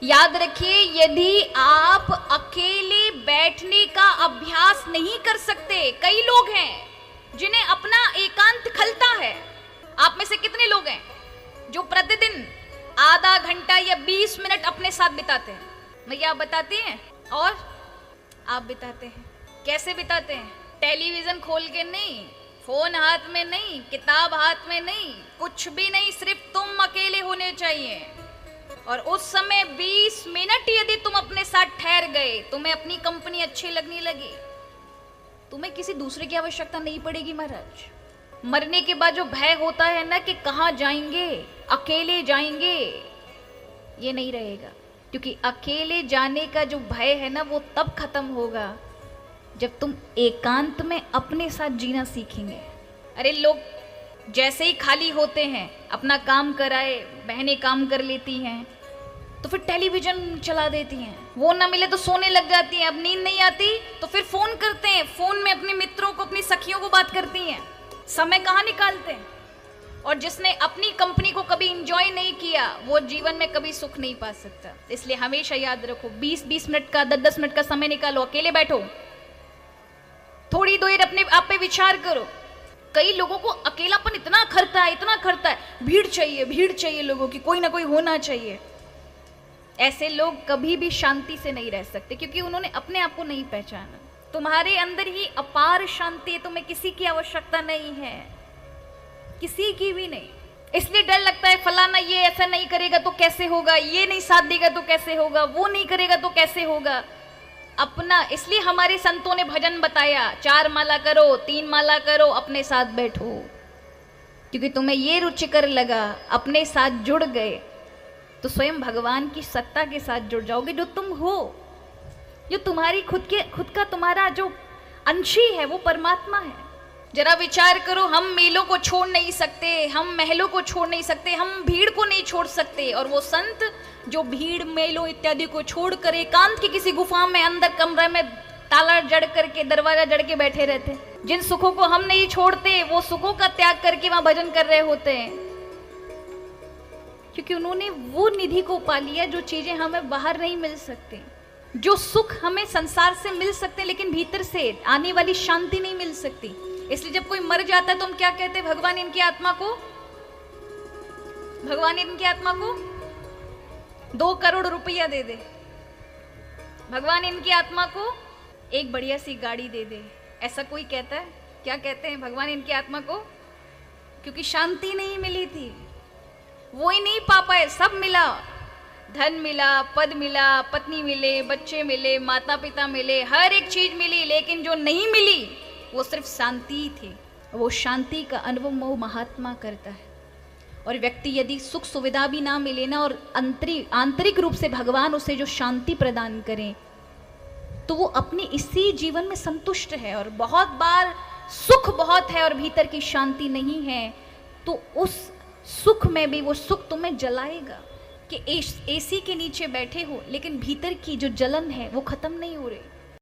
याद रखिए, यदि आप अकेले बैठने का अभ्यास नहीं कर सकते, कई लोग हैं जिन्हें अपना एकांत खलता है। आप में से कितने लोग हैं जो प्रतिदिन आधा घंटा या 20 मिनट अपने साथ बिताते हैं? भैया आप बताती हैं? और आप बिताते हैं? कैसे बिताते हैं? टेलीविजन खोल के नहीं, फोन हाथ में नहीं, किताब हाथ में नहीं, कुछ भी नहीं, सिर्फ तुम अकेले होने चाहिए। और उस समय 20 मिनट यदि तुम अपने साथ ठहर गए, तुम्हें अपनी कंपनी अच्छी लगने लगी, तुम्हें किसी दूसरे की आवश्यकता नहीं पड़ेगी महाराज। मरने के बाद जो भय होता है ना कि कहाँ जाएंगे, अकेले जाएंगे, ये नहीं रहेगा। क्योंकि अकेले जाने का जो भय है ना, वो तब खत्म होगा जब तुम एकांत में अपने साथ जीना सीखेंगे। अरे लोग जैसे ही खाली होते हैं, अपना काम कराए, बहनें काम कर लेती हैं तो फिर टेलीविजन चला देती हैं, वो ना मिले तो सोने लग जाती हैं। अब नींद नहीं आती तो फिर फोन करते हैं, फोन में अपने मित्रों को, अपनी सखियों को बात करती हैं। समय कहाँ निकालते हैं? और जिसने अपनी कंपनी को कभी इंजॉय नहीं किया, वो जीवन में कभी सुख नहीं पा सकता। इसलिए हमेशा याद रखो, 20-20 मिनट का, 10-10 मिनट का समय निकालो, अकेले बैठो, थोड़ी देर अपने आप पे विचार करो। कई लोगों को अकेलापन इतना खरता है, इतना खरता है, भीड़ चाहिए लोगों की, कोई ना कोई होना चाहिए। ऐसे लोग कभी भी शांति से नहीं रह सकते, क्योंकि उन्होंने अपने आप को नहीं पहचाना। तुम्हारे अंदर ही अपार शांति है, तुम्हें किसी की आवश्यकता नहीं है, किसी की भी नहीं। इसलिए डर लगता है, फलाना ये ऐसा नहीं करेगा तो कैसे होगा, ये नहीं साथ देगा तो कैसे होगा, वो नहीं करेगा तो कैसे होगा। अपना, इसलिए हमारे संतों ने भजन बताया, 4 माला करो, 3 माला करो, अपने साथ बैठो। क्योंकि तुम्हें ये रुचिकर लगा, अपने साथ जुड़ गए, तो स्वयं भगवान की सत्ता के साथ जुड़ जाओगे। जो तुम हो, जो तुम्हारी खुद का तुम्हारा जो अंशी है, वो परमात्मा है। जरा विचार करो, हम मेलों को छोड़ नहीं सकते, हम महलों को छोड़ नहीं सकते, हम भीड़ को नहीं छोड़ सकते, और वो संत जो भीड़, मेलों इत्यादि को छोड़कर एकांत की किसी गुफा में, अंदर कमरे में ताला जड़ करके, दरवाजा जड़ के बैठे रहते। जिन सुखों को हम नहीं छोड़ते, वो सुखों का त्याग करके वहां भजन कर रहे होते हैं, क्योंकि उन्होंने वो निधि को पा लिया जो चीजें हमें बाहर नहीं मिल सकती, जो सुख हमें संसार से मिल सकते लेकिन भीतर से आने वाली शांति नहीं मिल सकती। इसलिए जब कोई मर जाता है तो हम क्या कहते हैं? भगवान इनकी आत्मा को 2 करोड़ रुपया दे दे, भगवान इनकी आत्मा को एक बढ़िया सी गाड़ी दे दे। ऐसा कोई कहता है? क्या कहते हैं? भगवान इनकी आत्मा को, क्योंकि शांति नहीं मिली थी, वो ही नहीं पा पाए। सब मिला, धन मिला, पद मिला, पत्नी मिले, बच्चे मिले, माता पिता मिले, हर एक चीज मिली, लेकिन जो नहीं मिली वो सिर्फ शांति थी। वो शांति का अनुभव वो महात्मा करता है। और व्यक्ति यदि सुख सुविधा भी ना मिले ना, और आंतरिक रूप से भगवान उसे जो शांति प्रदान करें, तो वो अपने इसी जीवन में संतुष्ट है। और बहुत बार सुख बहुत है और भीतर की शांति नहीं है, तो उस सुख में भी वो सुख तुम्हें जलाएगा। कि एसी के नीचे बैठे हो, लेकिन भीतर की जो जलन है वो खत्म नहीं हो रही।